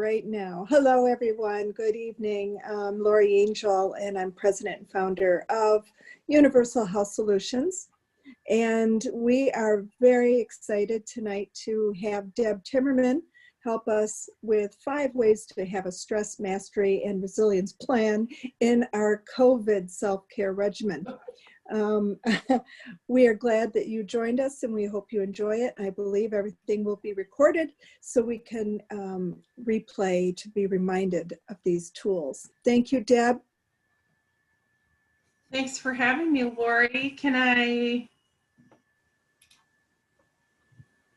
right now. Hello, everyone. Good evening. I'm Lori Angel, and I'm president and founder of Universal Health Solutions. And we are very excited tonight to have Deb Timmerman help us with 5 ways to have a stress mastery and resilience plan in our COVID self-care regimen. We are glad that you joined us, and we hope you enjoy it. I believe everything will be recorded so we can replay to be reminded of these tools. Thank you, Deb. Thanks for having me, Lori.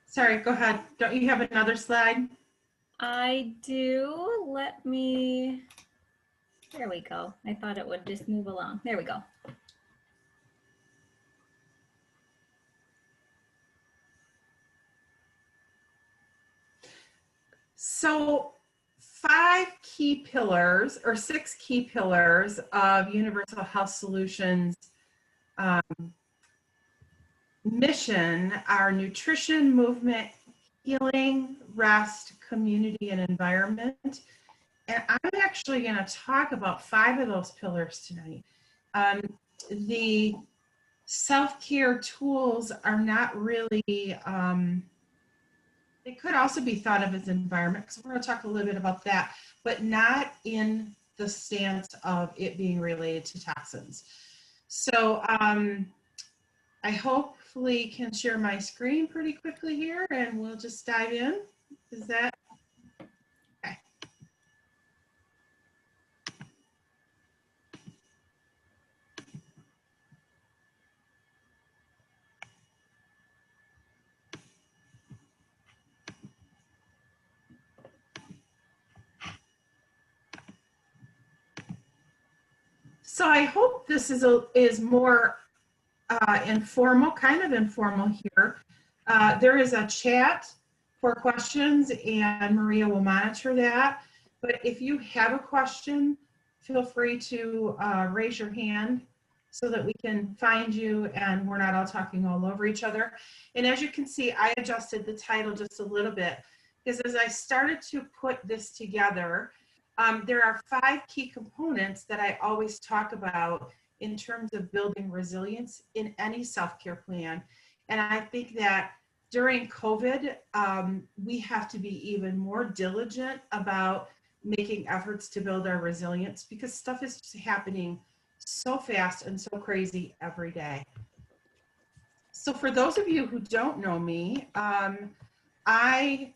Sorry, go ahead. Don't you have another slide? I do. Let me, there we go. I thought it would just move along. There we go. So 5 key pillars, or 6 key pillars of Universal Health Solutions mission are nutrition, movement, healing, rest, community, and environment. And I'm actually going to talk about 5 of those pillars tonight. The self-care tools are not really, they could also be thought of as environment, because we're going to talk a little bit about that, but not in the stance of it being related to toxins. So I hopefully can share my screen pretty quickly here, and we'll just dive in. Is that okay? So I hope this is more informal, kind of informal here. There is a chat for questions, and Maria will monitor that. But if you have a question, feel free to raise your hand so that we can find you and we're not all talking all over each other. And as you can see, I adjusted the title just a little bit, because as I started to put this together, there are 5 key components that I always talk about in terms of building resilience in any self-care plan. And I think that during COVID, we have to be even more diligent about making efforts to build our resilience, because stuff is just happening so fast and so crazy every day. So for those of you who don't know me, I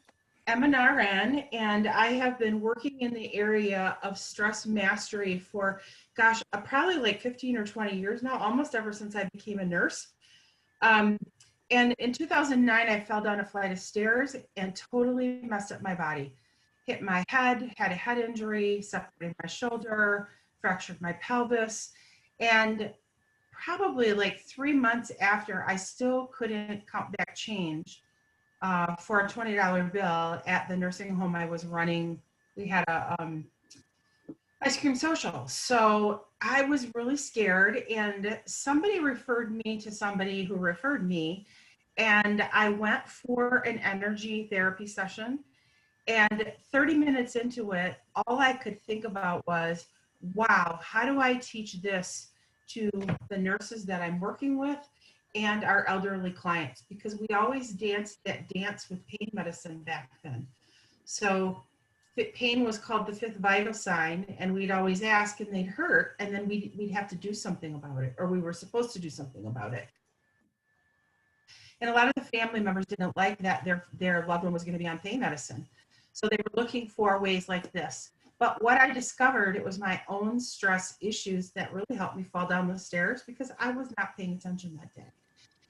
am an RN, and I have been working in the area of stress mastery for, gosh, probably like 15 or 20 years now, almost ever since I became a nurse. And in 2009, I fell down a flight of stairs and totally messed up my body. Hit my head, had a head injury, separated my shoulder, fractured my pelvis. And probably like 3 months after, I still couldn't count back change for a $20 bill at the nursing home I was running. We had a ice cream social. So I was really scared, and somebody referred me to somebody who referred me, and I went for an energy therapy session. And 30 minutes into it, all I could think about was, wow, how do I teach this to the nurses that I'm working with and our elderly clients? Because we always danced that dance with pain medicine back then. So pain was called the 5th vital sign, and we'd always ask and they'd hurt, and then we'd have to do something about it, or we were supposed to do something about it. And a lot of the family members didn't like that their loved one was going to be on pain medicine. So they were looking for ways like this. But what I discovered, it was my own stress issues that really helped me fall down the stairs, because I was not paying attention that day.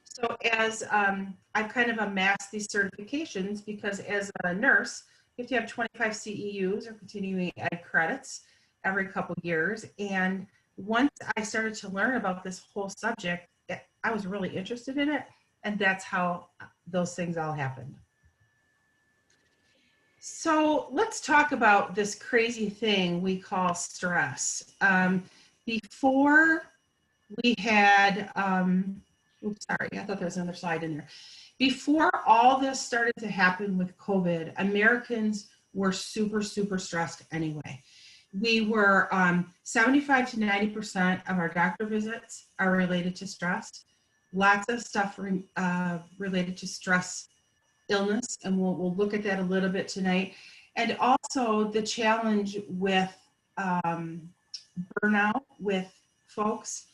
So as I've kind of amassed these certifications, because as a nurse, you have to have 25 CEUs, or continuing ed credits, every couple years. And once I started to learn about this whole subject, I was really interested in it. And that's how those things all happened. So let's talk about this crazy thing we call stress. Before we had, oops, sorry, I thought there was another slide in there. Before all this started to happen with COVID, Americans were super, super stressed anyway. We were 75 to 90% of our doctor visits are related to stress. Lots of stuff related to stress illness, and we'll look at that a little bit tonight. And also the challenge with burnout with folks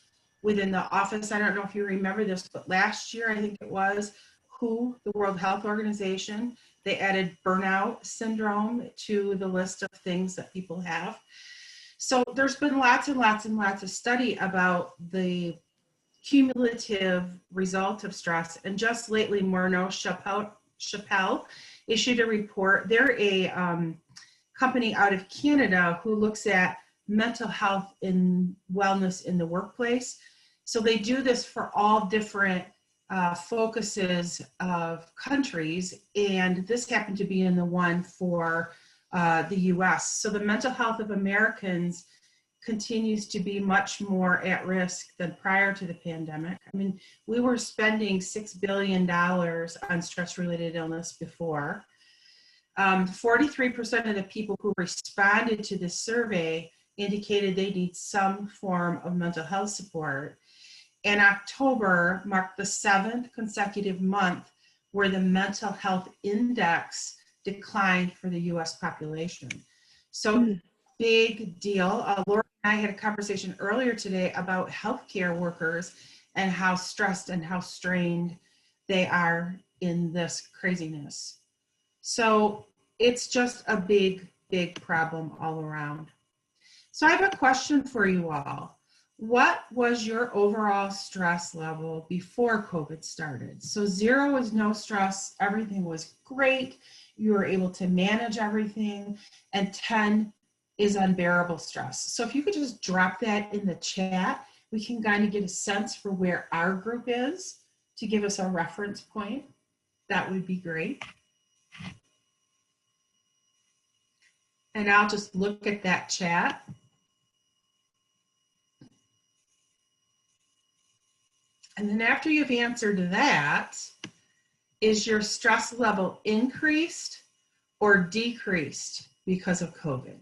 within the office. I don't know if you remember this, but last year, I think it was, the World Health Organization, they added burnout syndrome to the list of things that people have. So there's been lots and lots and lots of study about the cumulative result of stress. And just lately, Chappell issued a report. They're a company out of Canada who looks at mental health and wellness in the workplace. So they do this for all different focuses of countries, and this happened to be in the one for the US. So the mental health of Americans continues to be much more at risk than prior to the pandemic. I mean, we were spending $6 billion on stress-related illness before. 43% of the people who responded to this survey indicated they need some form of mental health support. And October marked the 7th consecutive month where the mental health index declined for the US population. So big deal. Laura and I had a conversation earlier today about healthcare workers and how stressed and how strained they are in this craziness. So it's just a big, big problem all around. So I have a question for you all. What was your overall stress level before COVID started? So 0 is no stress, everything was great, you were able to manage everything, and 10 is unbearable stress. So if you could just drop that in the chat, we can kind of get a sense for where our group is to give us a reference point. That would be great. And I'll just look at that chat. And then after you've answered that, is your stress level increased or decreased because of COVID?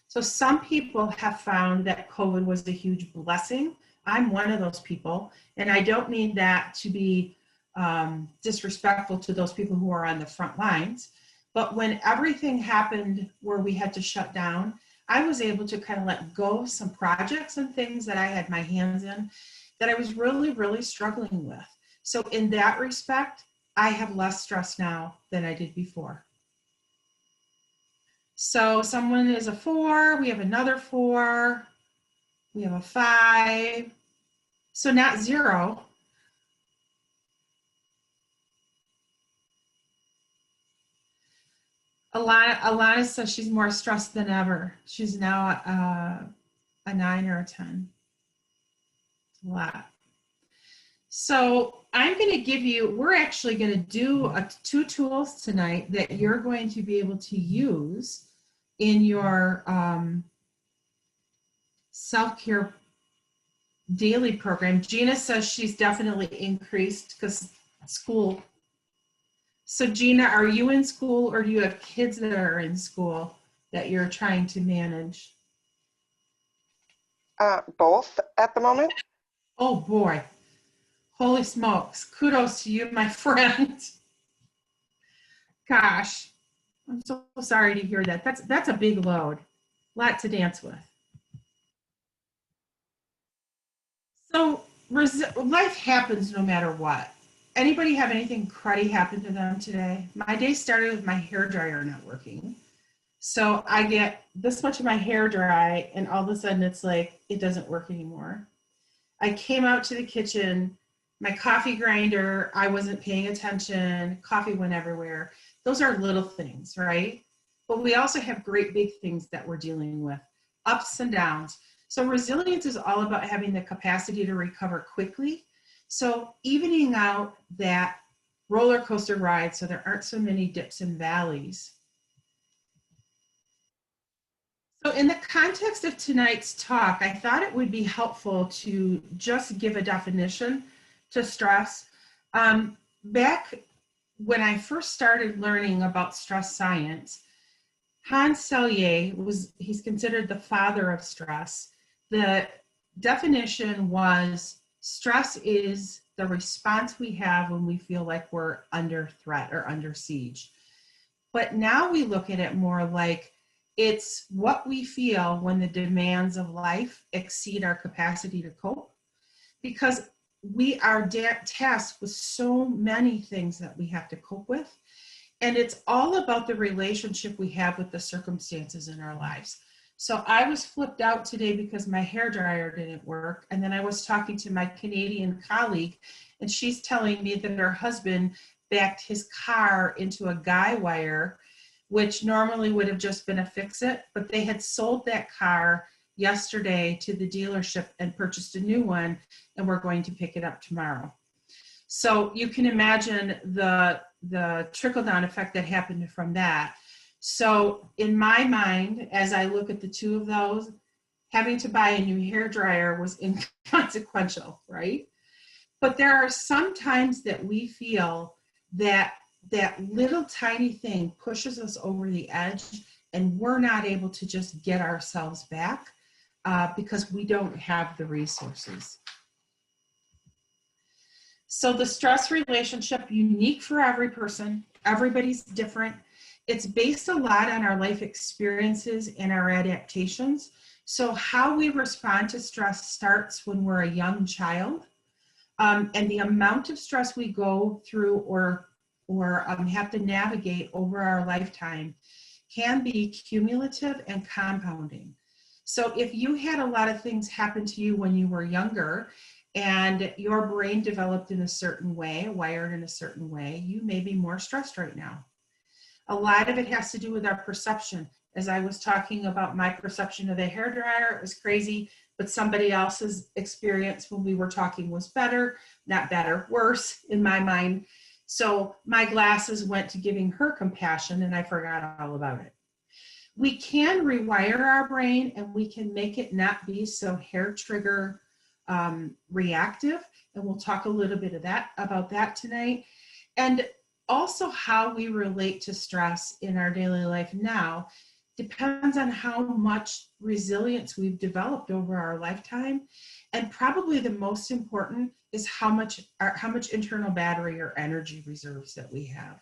So some people have found that COVID was a huge blessing. I'm one of those people, and I don't mean that to be disrespectful to those people who are on the front lines, but when everything happened where we had to shut down, I was able to kind of let go of some projects and things that I had my hands in that I was really, really struggling with. So in that respect, I have less stress now than I did before. So someone is a 4, we have another 4, we have a 5, so not 0. Alana says she's more stressed than ever. She's now a 9 or a 10. It's a lot. So I'm going to give you, we're actually going to do 2 tools tonight that you're going to be able to use in your self-care daily program. Gina says she's definitely increased because school. So Gina, are you in school or do you have kids that are in school that you're trying to manage? Both at the moment. Oh boy. Holy smokes. Kudos to you, my friend. Gosh, I'm so sorry to hear that. That's a big load. Lot to dance with. So life happens no matter what. Anybody have anything cruddy happen to them today? My day started with my hairdryer not working. So I get this much of my hair dry and all of a sudden it's like, it doesn't work anymore. I came out to the kitchen, my coffee grinder, I wasn't paying attention, coffee went everywhere. Those are little things, right? But we also have great big things that we're dealing with, ups and downs. So resilience is all about having the capacity to recover quickly. So evening out that roller coaster ride so there aren't so many dips and valleys. So in the context of tonight's talk, I thought it would be helpful to just give a definition to stress. Back when I first started learning about stress science, Hans Selye he's considered the father of stress. The definition was stress is the response we have when we feel like we're under threat or under siege. But now we look at it more like it's what we feel when the demands of life exceed our capacity to cope, because we are tasked with so many things that we have to cope with. And it's all about the relationship we have with the circumstances in our lives. So I was flipped out today because my hairdryer didn't work. And then I was talking to my Canadian colleague, and she's telling me that her husband backed his car into a guy wire, which normally would have just been a fix-it, but they had sold that car yesterday to the dealership and purchased a new one, and we're going to pick it up tomorrow. So you can imagine the trickle-down effect that happened from that. So in my mind, as I look at the two of those, having to buy a new hairdryer was inconsequential, right? But there are some times that we feel that little tiny thing pushes us over the edge, and we're not able to just get ourselves back because we don't have the resources. So the stress relationship, unique for every person, everybody's different. It's based a lot on our life experiences and our adaptations. So how we respond to stress starts when we're a young child. And the amount of stress we go through or have to navigate over our lifetime can be cumulative and compounding. So if you had a lot of things happen to you when you were younger, and your brain developed in a certain way, wired in a certain way, you may be more stressed right now. A lot of it has to do with our perception. As I was talking about my perception of the hairdryer, it was crazy, but somebody else's experience when we were talking was better, not better, worse in my mind. So my glasses went to giving her compassion, and I forgot all about it. We can rewire our brain, and we can make it not be so hair trigger reactive, and we'll talk a little bit about that tonight. And also how we relate to stress in our daily life now depends on how much resilience we've developed over our lifetime, and probably the most important is how much internal battery or energy reserves that we have.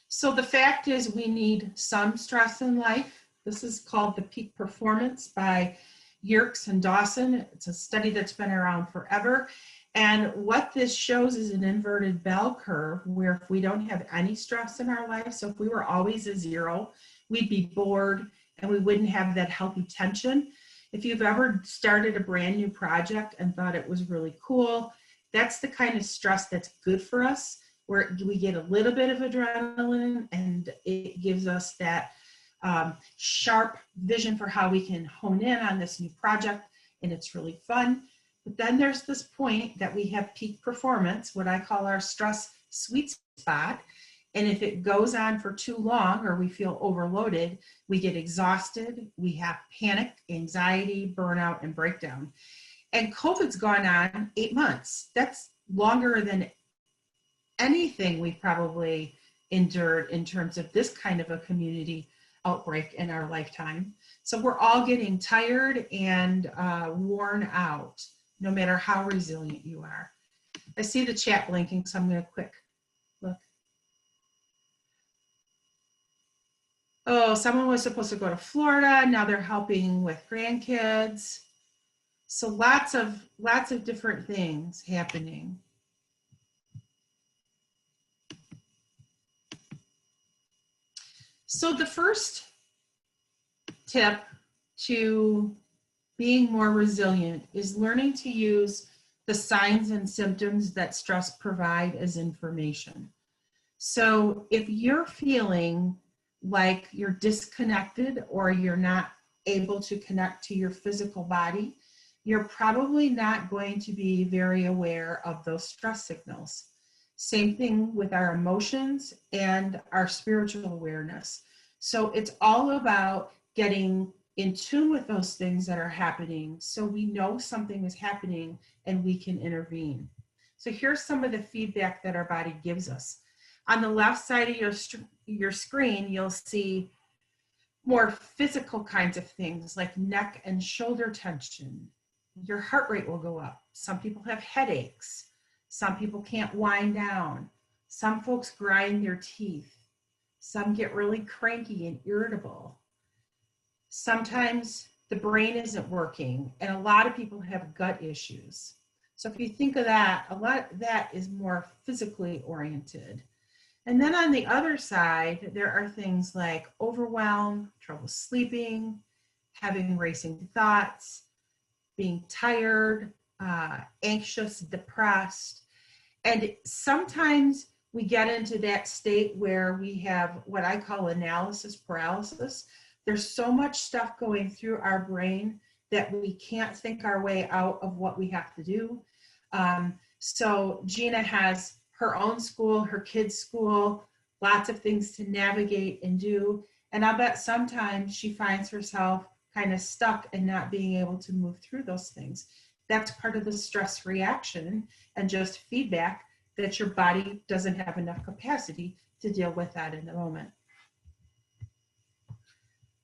So the fact is we need some stress in life. This is called the peak performance by Yerkes and Dawson. It's a study that's been around forever. And what this shows is an inverted bell curve where if we don't have any stress in our life, so if we were always a zero, we'd be bored and we wouldn't have that healthy tension. If you've ever started a brand new project and thought it was really cool, that's the kind of stress that's good for us, where we get a little bit of adrenaline and it gives us that sharp vision for how we can hone in on this new project, and it's really fun. But then there's this point that we have peak performance, what I call our stress sweet spot. And if it goes on for too long or we feel overloaded, we get exhausted, we have panic, anxiety, burnout, and breakdown. And COVID's gone on 8 months. That's longer than anything we've probably endured in terms of this kind of a community outbreak in our lifetime. So we're all getting tired and worn out, no matter how resilient you are. I see the chat blinking, so I'm going to quick look. Oh, someone was supposed to go to Florida. Now they're helping with grandkids. So lots of different things happening. So the first tip to being more resilient is learning to use the signs and symptoms that stress provide as information. So if you're feeling like you're disconnected or you're not able to connect to your physical body, you're probably not going to be very aware of those stress signals. Same thing with our emotions and our spiritual awareness. So it's all about getting in tune with those things that are happening so we know something is happening and we can intervene. So here's some of the feedback that our body gives us. On the left side of your screen, you'll see more physical kinds of things like neck and shoulder tension. Your heart rate will go up. Some people have headaches. Some people can't wind down. Some folks grind their teeth. Some get really cranky and irritable. Sometimes the brain isn't working, and a lot of people have gut issues. So if you think of that, a lot of that is more physically oriented. And then on the other side, there are things like overwhelm, trouble sleeping, having racing thoughts, being tired, anxious, depressed. And sometimes we get into that state where we have what I call analysis paralysis. There's so much stuff going through our brain that we can't think our way out of what we have to do. So Gina has her own school, her kids' school, lots of things to navigate and do. And I bet sometimes she finds herself kind of stuck and not being able to move through those things. That's part of the stress reaction and just feedback that your body doesn't have enough capacity to deal with that in the moment.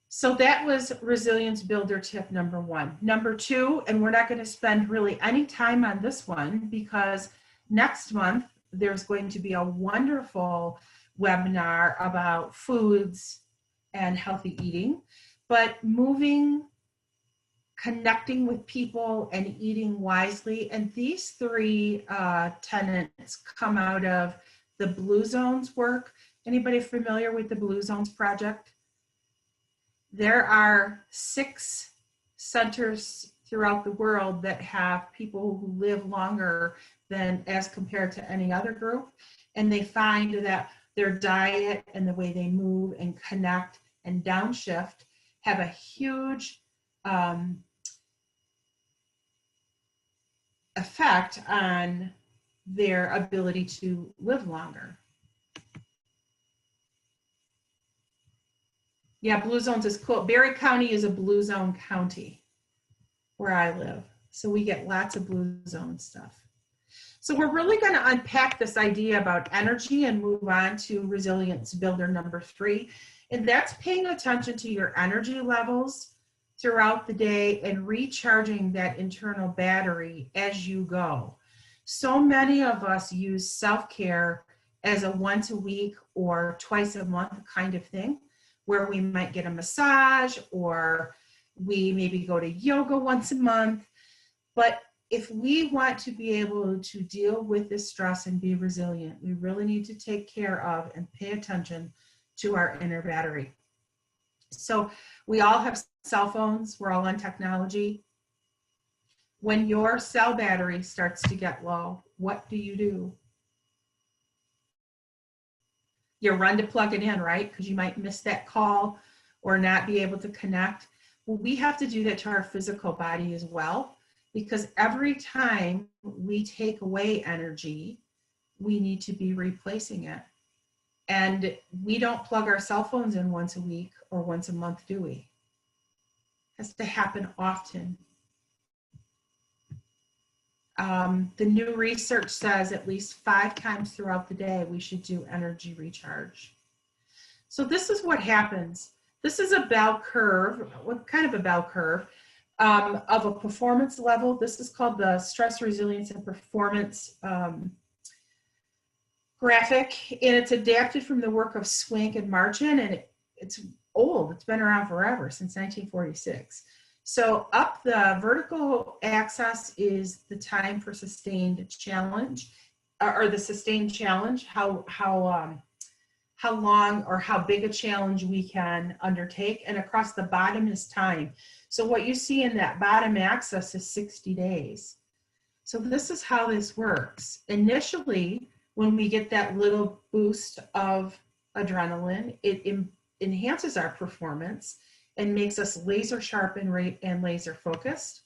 So that was resilience builder tip number 1. Number 2, and we're not going to spend really any time on this one because next month there's going to be a wonderful webinar about foods and healthy eating, but moving, connecting with people, and eating wisely. And these 3 tenets come out of the Blue Zones work. Anybody familiar with the Blue Zones project? There are 6 centers throughout the world that have people who live longer than as compared to any other group. And they find that their diet and the way they move and connect and downshift have a huge effect on their ability to live longer. Yeah, Blue Zones is cool. Berry County is a Blue Zone county where I live. So we get lots of Blue Zone stuff. So we're really going to unpack this idea about energy and move on to resilience builder number 3. And that's paying attention to your energy levels throughout the day and recharging that internal battery as you go. So many of us use self-care as a once a week or twice a month kind of thing, where we might get a massage or we maybe go to yoga once a month. But if we want to be able to deal with this stress and be resilient, we really need to take care of and pay attention to our inner battery. So we all have cell phones, we're all on technology. When your cell battery starts to get low, what do? You run to plug it in, right? Because you might miss that call or not be able to connect. Well, we have to do that to our physical body as well, because every time we take away energy, we need to be replacing it. And we don't plug our cell phones in once a week or once a month, do we? It has to happen often. The new research says at least 5 times throughout the day we should do energy recharge. So this is what happens. This is a bell curve, what kind of a bell curve of a performance level. This is called the stress resilience and performance graphic, and it's adapted from the work of Swank and Martin, and it's old. It's been around forever, since 1946. So up the vertical axis is the time for sustained challenge, or the sustained challenge, how long or how big a challenge we can undertake, and across the bottom is time. So what you see in that bottom axis is 60 days. So this is how this works. Initially, when we get that little boost of adrenaline, it enhances our performance and makes us laser sharp and laser focused.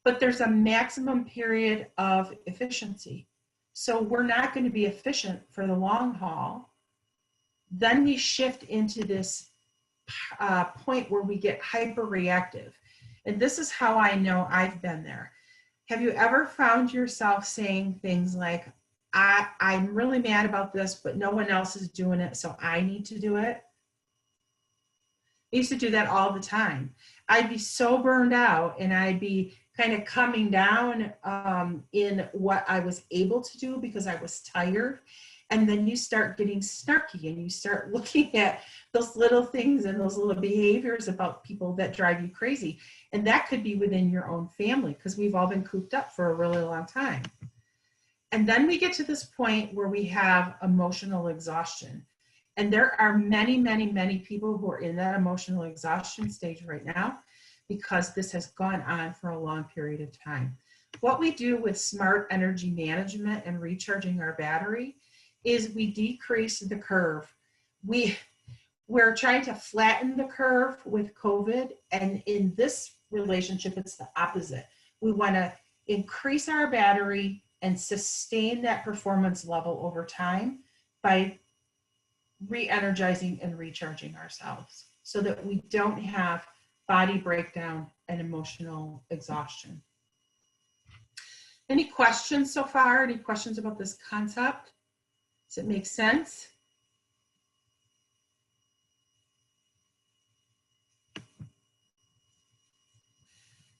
But there's a maximum period of efficiency. So we're not going to be efficient for the long haul. Then we shift into this point where we get hyper reactive. And this is how I know I've been there. Have you ever found yourself saying things like, I'm really mad about this, but no one else is doing it, so I need to do it. I used to do that all the time. I'd be so burned out and I'd be kind of coming down in what I was able to do because I was tired. And then you start getting snarky and you start looking at those little things and those little behaviors about people that drive you crazy. And that could be within your own family because we've all been cooped up for a really long time. And then we get to this point where we have emotional exhaustion. And there are many, many, many people who are in that emotional exhaustion stage right now because this has gone on for a long period of time. What we do with smart energy management and recharging our battery is we decrease the curve. We're trying to flatten the curve with COVID, and in this relationship, it's the opposite. We want to increase our battery and sustain that performance level over time by re-energizing and recharging ourselves so that we don't have body breakdown and emotional exhaustion. Any questions so far? Any questions about this concept? Does it make sense?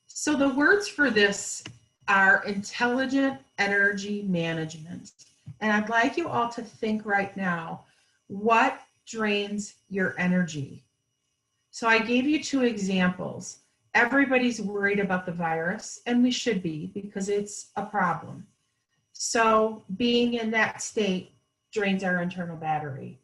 So the words for this are intelligent energy management. And I'd like you all to think right now, what drains your energy? So I gave you 2 examples. Everybody's worried about the virus, and we should be because it's a problem. So being in that state drains our internal battery.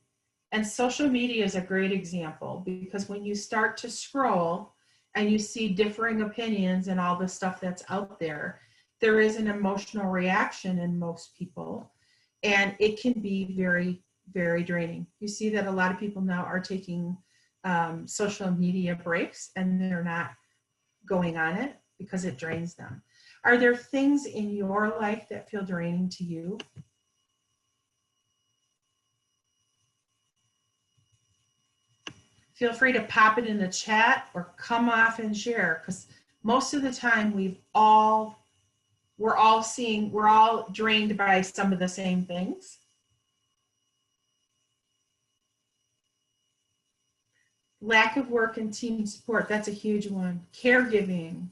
And social media is a great example because when you start to scroll and you see differing opinions and all the stuff that's out there, there is an emotional reaction in most people, and it can be very, very draining. You see that a lot of people now are taking social media breaks and they're not going on it because it drains them. Are there things in your life that feel draining to you? Feel free to pop it in the chat or come off and share, because most of the time we're all drained by some of the same things. Lack of work and team support, that's a huge one. Caregiving.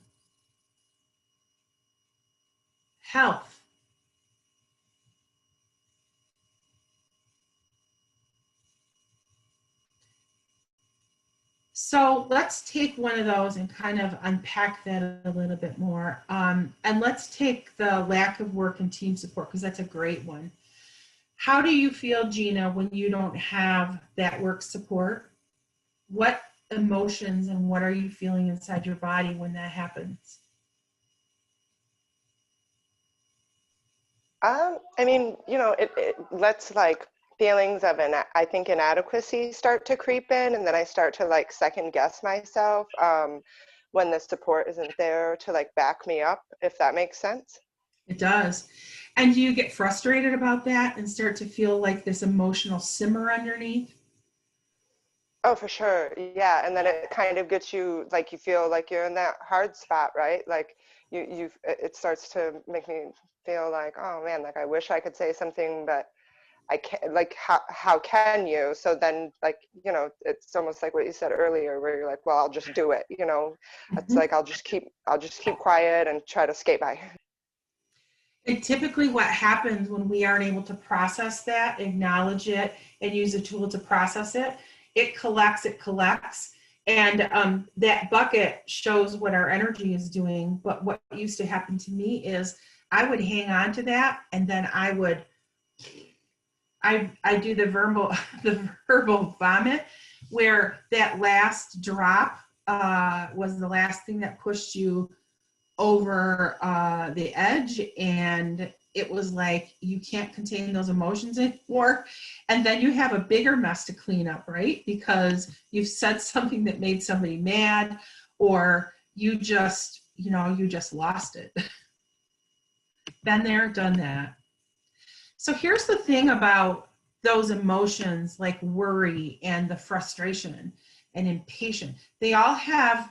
Health. So let's take one of those and kind of unpack that a little bit more. And let's take the lack of work and team support, because that's a great one. How do you feel, Gina, when you don't have that work support? What emotions and what are you feeling inside your body when that happens? I mean, you know, it lets like feelings of I think inadequacy start to creep in, and then I start to like second guess myself when the support isn't there to like back me up, if that makes sense. It does. And do you get frustrated about that and start to feel like this emotional simmer underneath? Oh, for sure. Yeah. And then it kind of gets you, like, you feel like you're in that hard spot, right? Like it starts to make me feel like, oh man, like I wish I could say something, but I can't, like, how can you? So then, like, you know, it's almost like what you said earlier, where you're like, well, I'll just do it, you know. It's like, I'll just keep quiet and try to skate by. And typically what happens when we aren't able to process that, acknowledge it, and use a tool to process it, it collects, and that bucket shows what our energy is doing. But what used to happen to me is I would hang on to that, and then I do the verbal vomit, where that last drop was the last thing that pushed you over the edge, and it was like you can't contain those emotions anymore, and then you have a bigger mess to clean up, right? Because you've said something that made somebody mad, or you just lost it. Been there, done that. So here's the thing about those emotions like worry and the frustration and impatience. They all have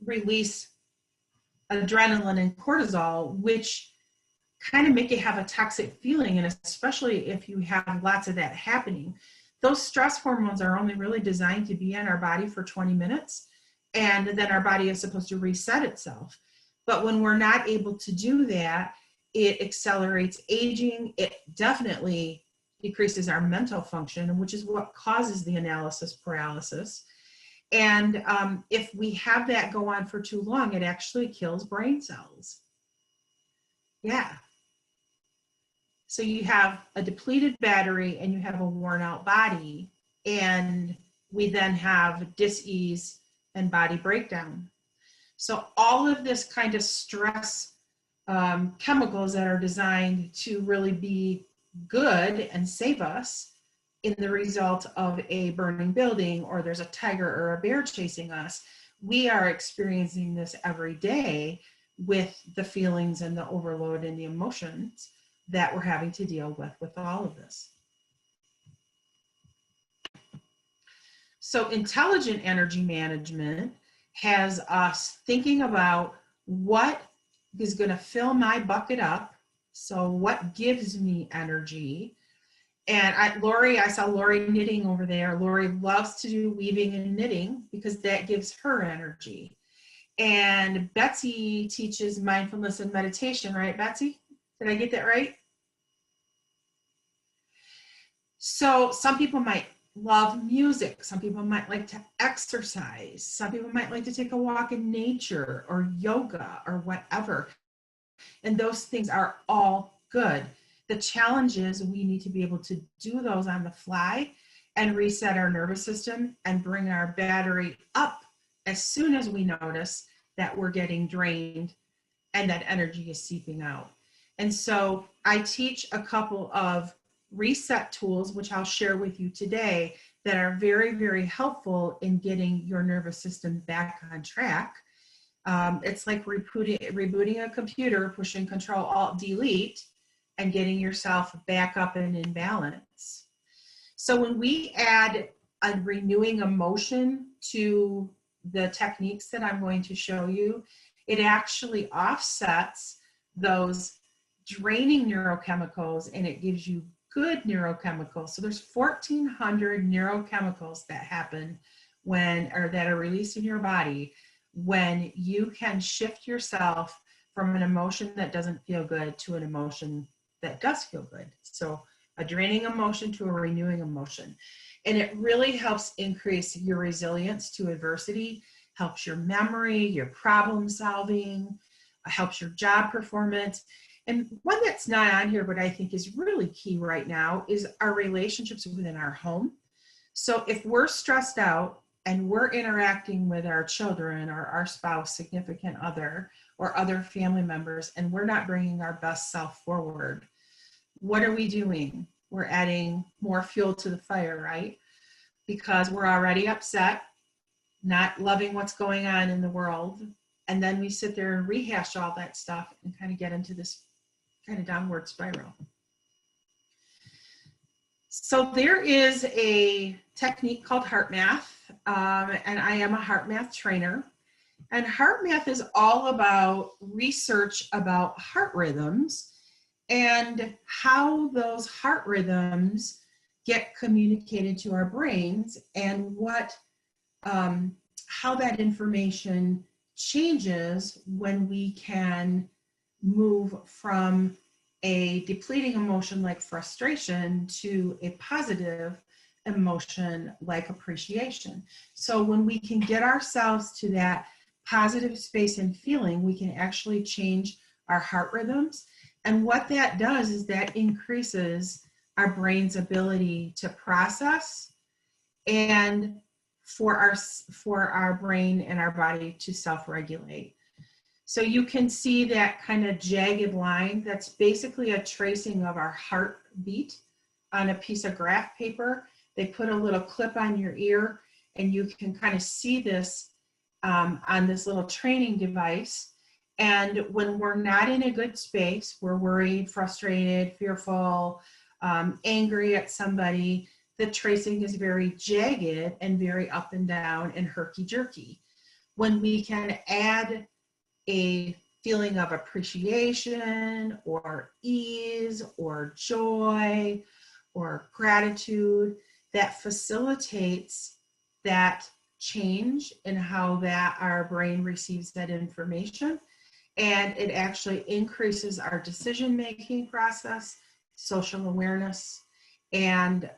release adrenaline and cortisol, which kind of make you have a toxic feeling, and especially if you have lots of that happening. Those stress hormones are only really designed to be in our body for 20 minutes, and then our body is supposed to reset itself. But when we're not able to do that, it accelerates aging. It definitely decreases our mental function, which is what causes the analysis paralysis. And if we have that go on for too long, it actually kills brain cells. Yeah. So you have a depleted battery and you have a worn out body, and we then have dis-ease and body breakdown. So all of this kind of stress chemicals that are designed to really be good and save us in the result of a burning building, or there's a tiger or a bear chasing us, we are experiencing this every day with the feelings and the overload and the emotions that we're having to deal with all of this. So intelligent energy management has us thinking about what is going to fill my bucket up. So what gives me energy? And I saw Lori knitting over there. Lori loves to do weaving and knitting because that gives her energy. And Betsy teaches mindfulness and meditation, right, Betsy? Did I get that right? So some people might love music. Some people might like to exercise. Some people might like to take a walk in nature or yoga or whatever. And those things are all good. The challenge is we need to be able to do those on the fly and reset our nervous system and bring our battery up as soon as we notice that we're getting drained and that energy is seeping out. And so I teach a couple of reset tools, which I'll share with you today, that are very, very helpful in getting your nervous system back on track. It's like rebooting a computer, pushing Control-Alt-Delete, and getting yourself back up and in balance. So when we add a renewing emotion to the techniques that I'm going to show you, it actually offsets those draining neurochemicals and it gives you good neurochemicals. So there's 1,400 neurochemicals that happen that are released in your body when you can shift yourself from an emotion that doesn't feel good to an emotion that does feel good. So a draining emotion to a renewing emotion. And it really helps increase your resilience to adversity, helps your memory, your problem solving, helps your job performance. And one that's not on here, but I think is really key right now, is our relationships within our home. So if we're stressed out and we're interacting with our children or our spouse, significant other, or other family members, and we're not bringing our best self forward, what are we doing? We're adding more fuel to the fire, right? Because we're already upset, not loving what's going on in the world. And then we sit there and rehash all that stuff and kind of get into this kind of downward spiral. So there is a technique called heart math, and I am a heart math trainer. And heart math is all about research about heart rhythms and how those heart rhythms get communicated to our brains, and how that information changes when we can move from a depleting emotion like frustration to a positive emotion like appreciation. So when we can get ourselves to that positive space and feeling, we can actually change our heart rhythms. And what that does is that increases our brain's ability to process and for our brain and our body to self-regulate. So you can see that kind of jagged line. That's basically a tracing of our heartbeat on a piece of graph paper. They put a little clip on your ear and you can kind of see this on this little training device. And when we're not in a good space, we're worried, frustrated, fearful, angry at somebody, the tracing is very jagged and very up and down and herky-jerky. When we can add a feeling of appreciation or ease or joy or gratitude that facilitates that change in how that our brain receives that information. And it actually increases our decision-making process, social awareness, and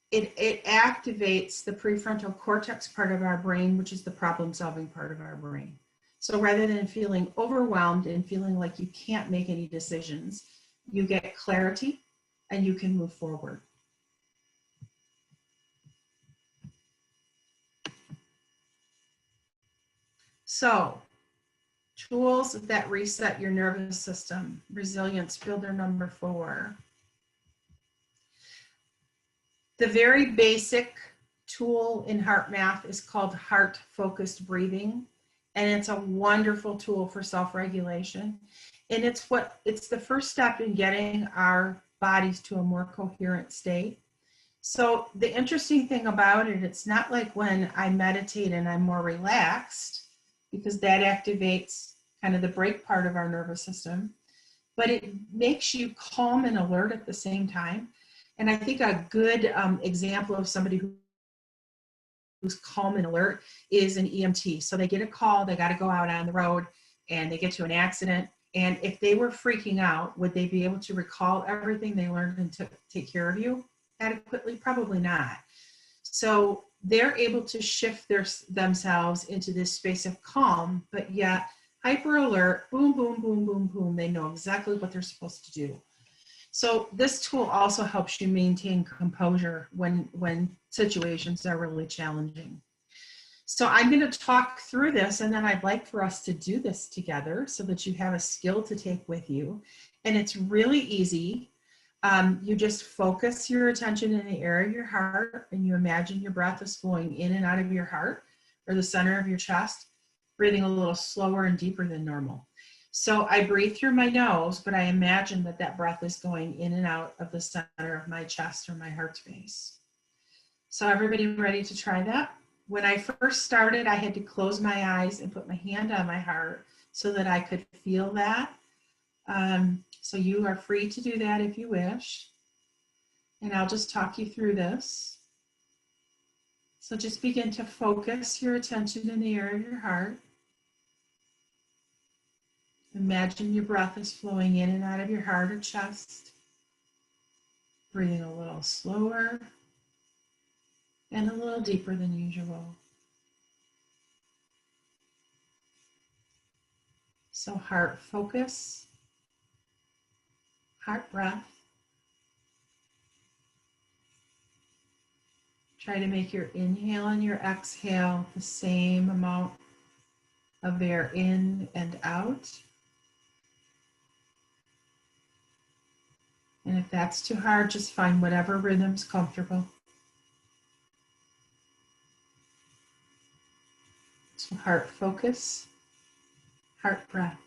it activates the prefrontal cortex part of our brain, which is the problem-solving part of our brain. So rather than feeling overwhelmed and feeling like you can't make any decisions, you get clarity and you can move forward. So, tools that reset your nervous system. Resilience builder number 4. The very basic tool in heart math is called heart-focused breathing, and it's a wonderful tool for self-regulation. And it's the first step in getting our bodies to a more coherent state. So the interesting thing about it, it's not like when I meditate and I'm more relaxed, because that activates kind of the brake part of our nervous system, but it makes you calm and alert at the same time. And I think a good example of somebody who's calm and alert is an EMT. So they get a call, they got to go out on the road, and they get to an accident. And if they were freaking out, would they be able to recall everything they learned and take care of you adequately? Probably not. So they're able to shift themselves into this space of calm, but yet hyper alert, boom, boom, boom, boom, boom. They know exactly what they're supposed to do. So this tool also helps you maintain composure when situations are really challenging. So I'm going to talk through this, and then I'd like for us to do this together so that you have a skill to take with you. And it's really easy. You just focus your attention in the area of your heart, and you imagine your breath is flowing in and out of your heart or the center of your chest, breathing a little slower and deeper than normal. So I breathe through my nose, but I imagine that breath is going in and out of the center of my chest or my heart space. So everybody ready to try that? When I first started, I had to close my eyes and put my hand on my heart so that I could feel that. So you are free to do that if you wish. And I'll just talk you through this. So just begin to focus your attention in the area of your heart. Imagine your breath is flowing in and out of your heart or chest. Breathing a little slower and a little deeper than usual. So heart focus, heart breath. Try to make your inhale and your exhale the same amount of air in and out. And if that's too hard, just find whatever rhythm's comfortable. So heart focus, heart breath.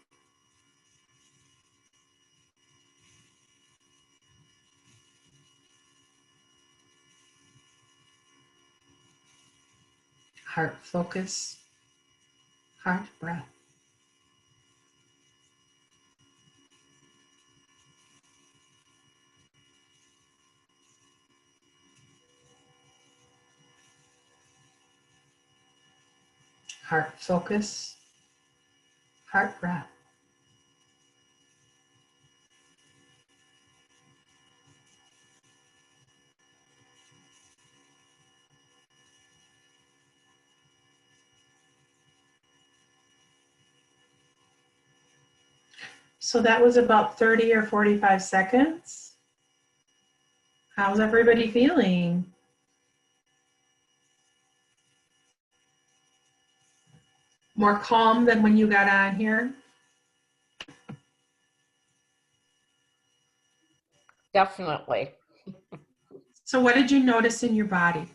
Heart focus, heart breath. Heart focus, heart breath. So that was about 30 or 45 seconds. How's everybody feeling? More calm than when you got on here? Definitely. So what did you notice in your body?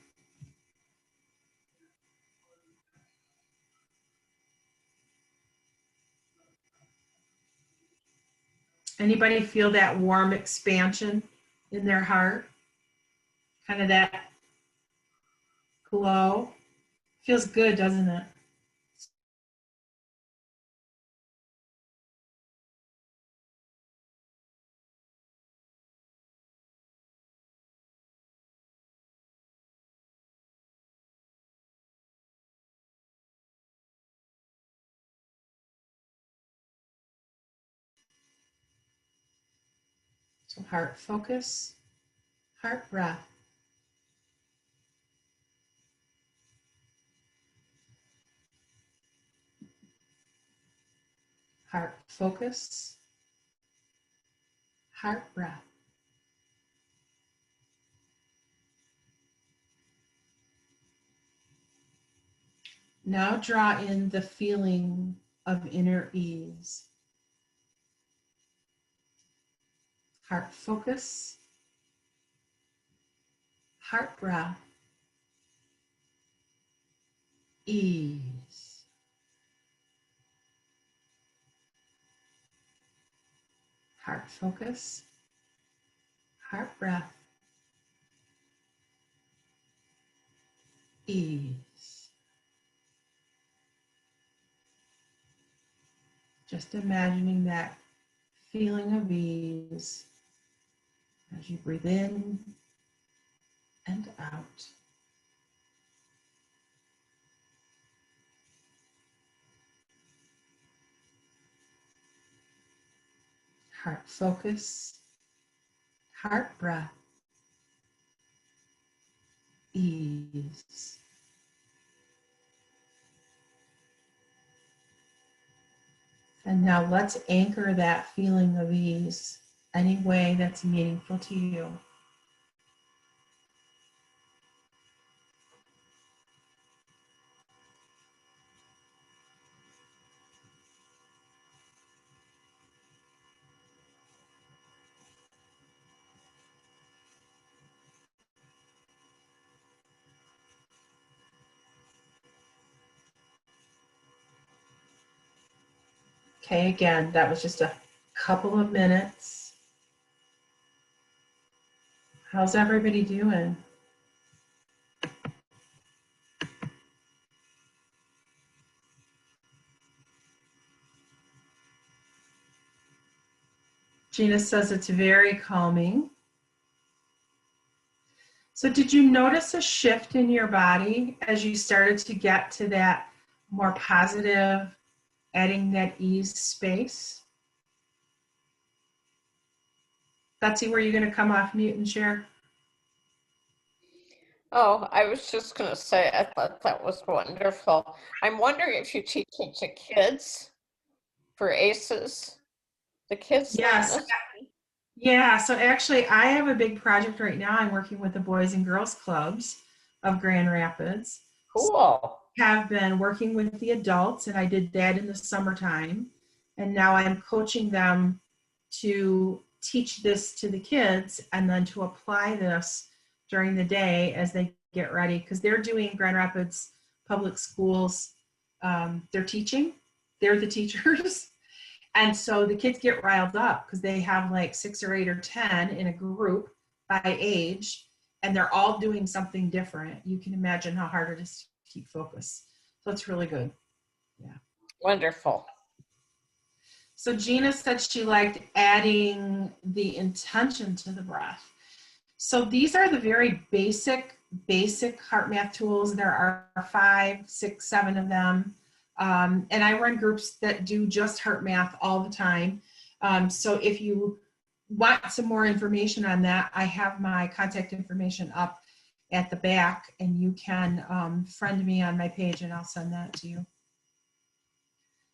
Anybody feel that warm expansion in their heart? Kind of that glow? Feels good, doesn't it? So heart focus, heart breath. Heart focus, heart breath. Now draw in the feeling of inner ease. Heart focus, heart breath, ease. Heart focus, heart breath, ease. Just imagining that feeling of ease as you breathe in and out. Heart focus, heart breath, ease. And now let's anchor that feeling of ease any way that's meaningful to you. Okay, again, that was just a couple of minutes. How's everybody doing? Gina says it's very calming. So did you notice a shift in your body as you started to get to that more positive, adding that ease space? Betsy, were you going to come off mute and share? Oh, I was just going to say, I thought that was wonderful. I'm wondering if you teach it to kids for ACEs. The kids? Yes. Yeah, so actually I have a big project right now. I'm working with the Boys and Girls Clubs of Grand Rapids. Cool. Have been working with the adults, and I did that in the summertime. And now I'm coaching them to teach this to the kids and then to apply this during the day as they get ready, because they're doing Grand Rapids Public Schools. They're teaching, they're the teachers. And so the kids get riled up because they have like 6 or 8 or 10 in a group by age, and they're all doing something different. You can imagine how hard it is to keep focus. So it's really good. Yeah. Wonderful. So Gina said she liked adding the intention to the breath. So these are the very basic heart math tools. There are 5, 6, 7 of them. And I run groups that do just heart math all the time. So if you want some more information on that, I have my contact information up at the back, and you can friend me on my page and I'll send that to you.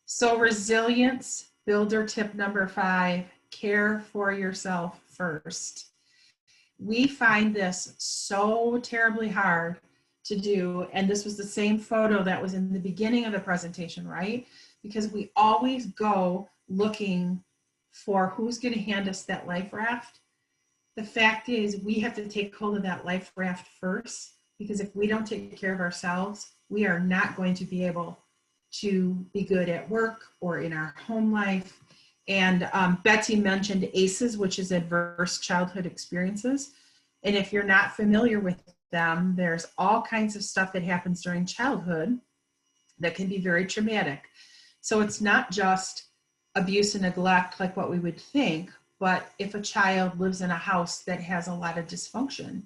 So resilience builder tip number 5, care for yourself first. We find this so terribly hard to do, and this was the same photo that was in the beginning of the presentation, right? Because we always go looking for who's going to hand us that life raft. The fact is, we have to take hold of that life raft first, because if we don't take care of ourselves, we are not going to be able to be good at work or in our home life. And Betsy mentioned ACEs, which is adverse childhood experiences. And if you're not familiar with them, there's all kinds of stuff that happens during childhood that can be very traumatic. So it's not just abuse and neglect like what we would think, but if a child lives in a house that has a lot of dysfunction,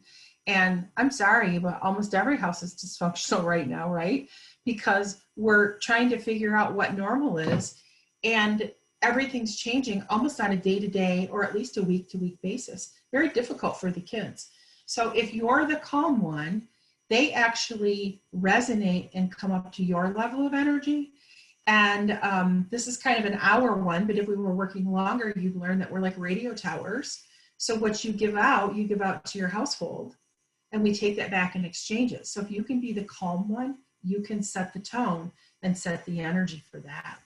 and I'm sorry, but almost every house is dysfunctional right now, right? Because we're trying to figure out what normal is, and everything's changing almost on a day-to-day or at least a week-to-week basis. Very difficult for the kids. So if you're the calm one, they actually resonate and come up to your level of energy. And this is kind of an hour one, but if we were working longer, you'd learn that we're like radio towers. So what you give out to your household, and we take that back and exchange it. So if you can be the calm one, you can set the tone and set the energy for that.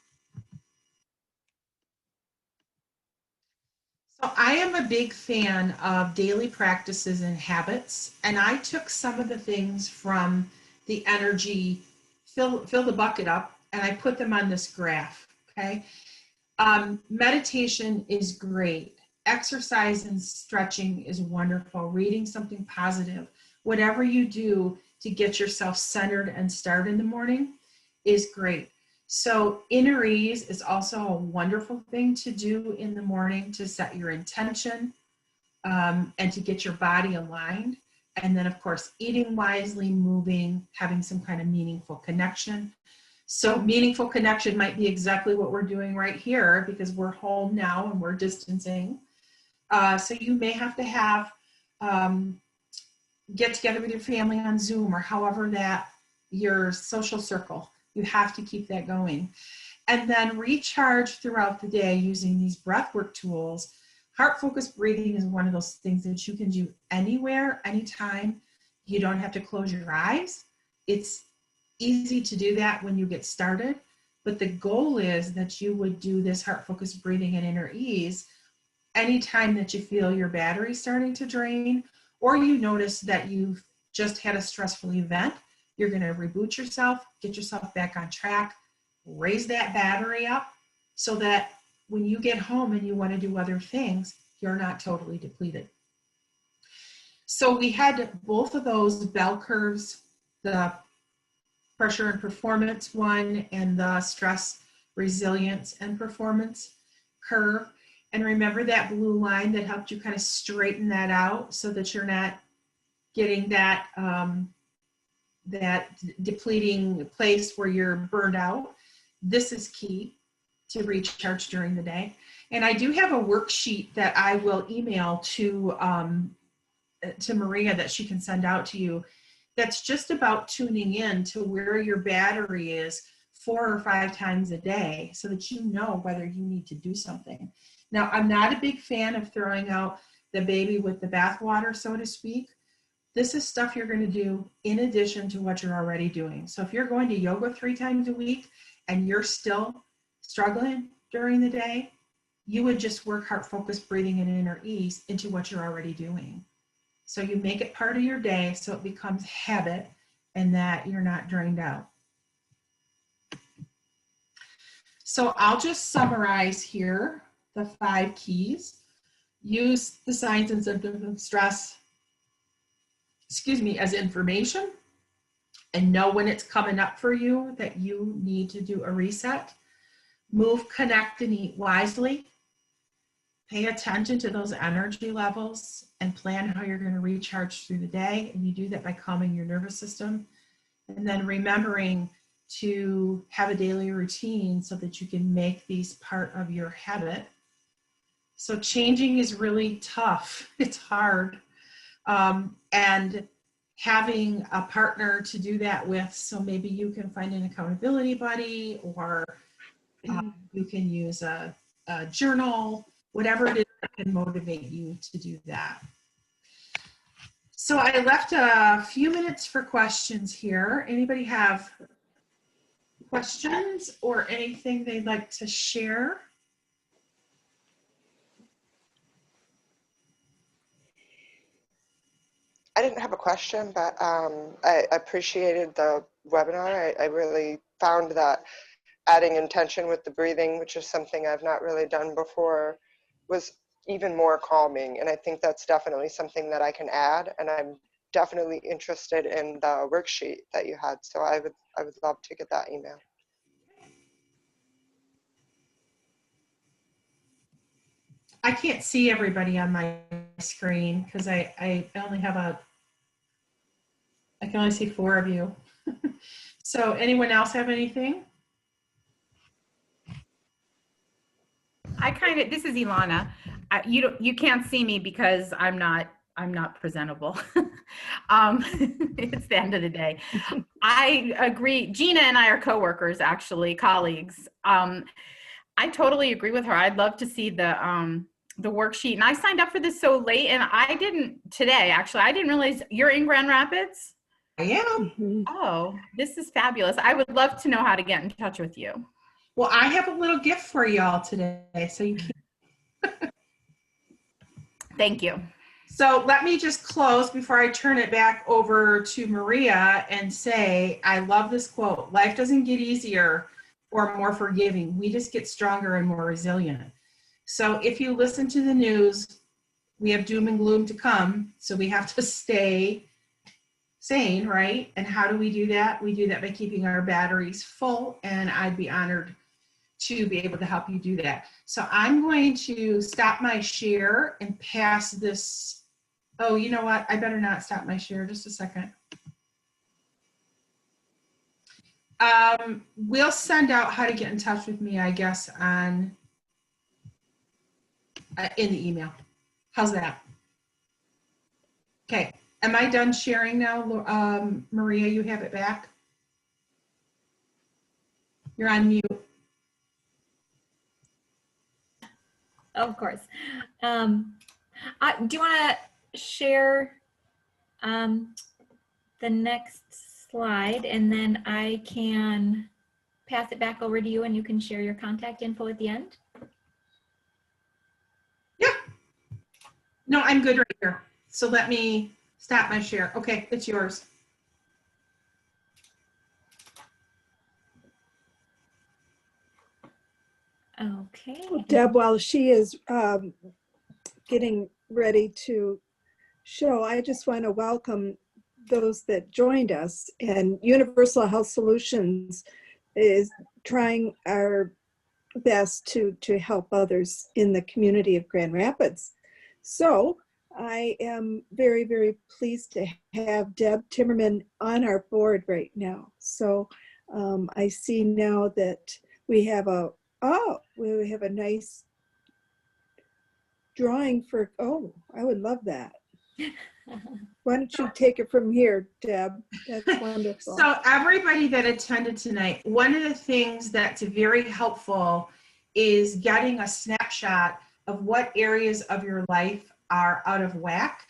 So I am a big fan of daily practices and habits, and I took some of the things from the energy, fill the bucket up, and I put them on this graph, okay? Meditation is great. Exercise and stretching is wonderful. Reading something positive, whatever you do to get yourself centered and start in the morning is great. So inner ease is also a wonderful thing to do in the morning to set your intention and to get your body aligned. And then of course, eating wisely, moving, having some kind of meaningful connection. So meaningful connection might be exactly what we're doing right here because we're home now and we're distancing. So you may have to have get together with your family on Zoom or however that your social circle, you have to keep that going. And then recharge throughout the day using these breathwork tools. Heart focused breathing is one of those things that you can do anywhere, anytime. You don't have to close your eyes. It's easy to do that when you get started, but the goal is that you would do this heart focused breathing and inner ease anytime that you feel your battery starting to drain, or you notice that you've just had a stressful event. You're going to reboot yourself, get yourself back on track, raise that battery up so that when you get home and you want to do other things, you're not totally depleted. So we had both of those bell curves, the pressure and performance one and the stress, resilience, and performance curve. And remember that blue line that helped you kind of straighten that out so that you're not getting that, that depleting place where you're burned out. This is key to recharge during the day. And I do have a worksheet that I will email to Maria that she can send out to you. That's just about tuning in to where your battery is 4 or 5 times a day so that you know whether you need to do something. Now, I'm not a big fan of throwing out the baby with the bathwater, so to speak. This is stuff you're going to do in addition to what you're already doing. So if you're going to yoga 3 times a week and you're still struggling during the day, you would just work heart-focused breathing and inner ease into what you're already doing. So you make it part of your day so it becomes habit and that you're not drained out. So I'll just summarize here the 5 keys. Use the signs and symptoms of stress, as information, and know when it's coming up for you that you need to do a reset. Move, connect, and eat wisely. Pay attention to those energy levels and plan how you're going to recharge through the day. And you do that by calming your nervous system. And then remembering to have a daily routine so that you can make these part of your habit. So changing is really tough. It's hard. And having a partner to do that with, so maybe you can find an accountability buddy, or you can use a journal, whatever it is that can motivate you to do that. So I left a few minutes for questions here. Anybody have questions or anything they'd like to share? I didn't have a question, but I appreciated the webinar. I really found that adding intention with the breathing, which is something I've not really done before, was even more calming. And I think that's definitely something that I can add. And I'm definitely interested in the worksheet that you had. So I would love to get that email. I can't see everybody on my screen because I only have I can only see 4 of you. So anyone else have anything? This is Ilana. You can't see me because I'm not presentable. It's the end of the day. I agree. Gina and I are coworkers, actually, colleagues. I totally agree with her. I'd love to see the worksheet. And I signed up for this so late, and I didn't today, actually. I didn't realize you're in Grand Rapids? I am. Mhm. Oh, this is fabulous. I would love to know how to get in touch with you. Well, I have a little gift for y'all today, so you can. Thank you. So let me just close before I turn it back over to Maria and say, I love this quote. Life doesn't get easier or more forgiving. We just get stronger and more resilient. So if you listen to the news, we have doom and gloom to come. So we have to stay sane, right? And how do we do that? We do that by keeping our batteries full, and I'd be honored to be able to help you do that. So I'm going to stop my share and pass this. Oh, you know what? I better not stop my share. Just a second. We'll send out how to get in touch with me, I guess, on in the email. How's that? Okay. Am I done sharing now? Maria, you have it back. You're on mute. Of course. Do you want to share the next slide, and then I can pass it back over to you and you can share your contact info at the end? Yeah. No, I'm good right here. So let me stop my share. Okay, it's yours. Okay. Well, Deb, while she is getting ready to show, I just want to welcome those that joined us. And Universal Health Solutions is trying our best to help others in the community of Grand Rapids. So I am very, very pleased to have Deb Timmerman on our board right now. So I see now that we have we have a nice drawing for, I would love that. Why don't you take it from here, Deb? That's wonderful. So everybody that attended tonight, one of the things that's very helpful is getting a snapshot of what areas of your life are out of whack.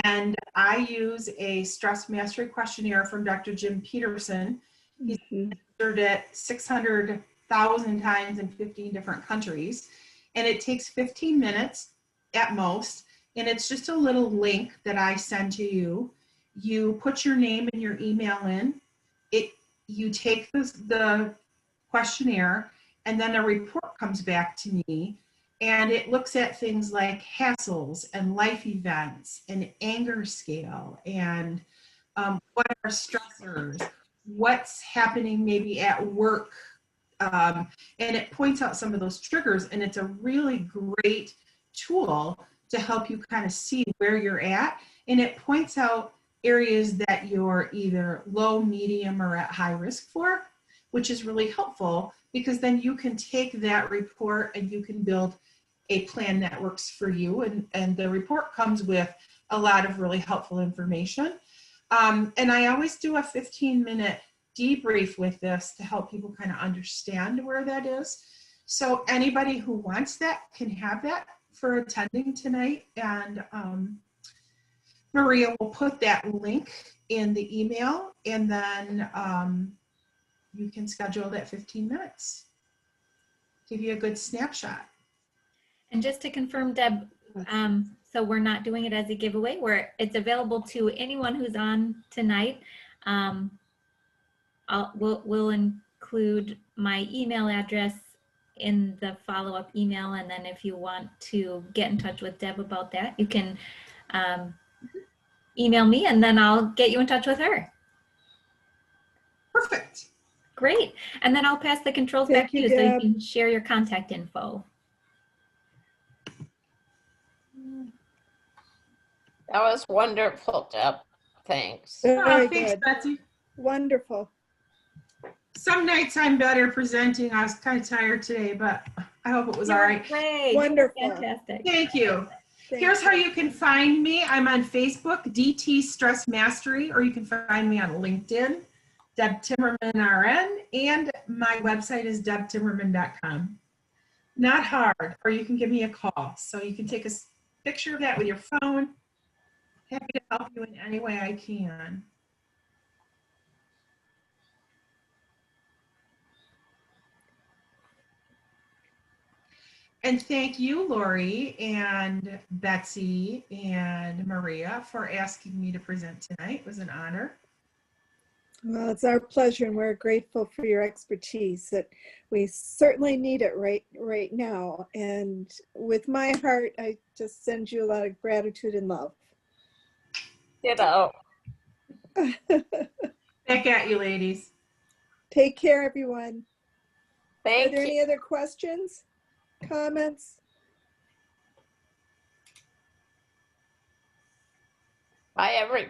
And I use a stress mastery questionnaire from Dr. Jim Peterson. He's answered it 600,000 times in 15 different countries. And it takes 15 minutes at most. And it's just a little link that I send to you. You put your name and your email in. You take the questionnaire, and then a report comes back to me. And it looks at things like hassles and life events and anger scale and what are stressors, what's happening maybe at work. And it points out some of those triggers, and it's a really great tool to help you kind of see where you're at. And it points out areas that you're either low, medium, or at high risk for, which is really helpful because then you can take that report and you can build a plan that works for you. And the report comes with a lot of really helpful information. And I always do a 15-minute debrief with this to help people kind of understand where that is. So anybody who wants that can have that for attending tonight. And Maria will put that link in the email, and then you can schedule that 15 minutes. Give you a good snapshot. And just to confirm, Deb, so we're not doing it as a giveaway, where it's available to anyone who's on tonight. We'll include my email address in the follow-up email, and then if you want to get in touch with Deb about that, you can email me, and then I'll get you in touch with her. Perfect. Great. And then I'll pass the controls back to you so you can share your contact info. That was wonderful, Deb. Thanks. Very Thanks, good. Betsy. Wonderful. Some nights I'm better presenting. I was kind of tired today, but I hope it was You all were right. great. Wonderful. Fantastic. Thank you. Thank Here's how you. you can find me. I'm on Facebook, DT Stress Mastery, or you can find me on LinkedIn, Deb Timmerman RN, and my website is debtimmerman.com. Not hard, or you can give me a call. So you can take a picture of that with your phone. Happy to help you in any way I can. And thank you, Lori and Betsy and Maria, for asking me to present tonight. It was an honor. Well, it's our pleasure, and we're grateful for your expertise. That we certainly need it right now. And with my heart, I just send you a lot of gratitude and love. Ditto. Back at you, ladies. Take care, everyone. Are Thank there you. any other questions, comments? Bye, everybody.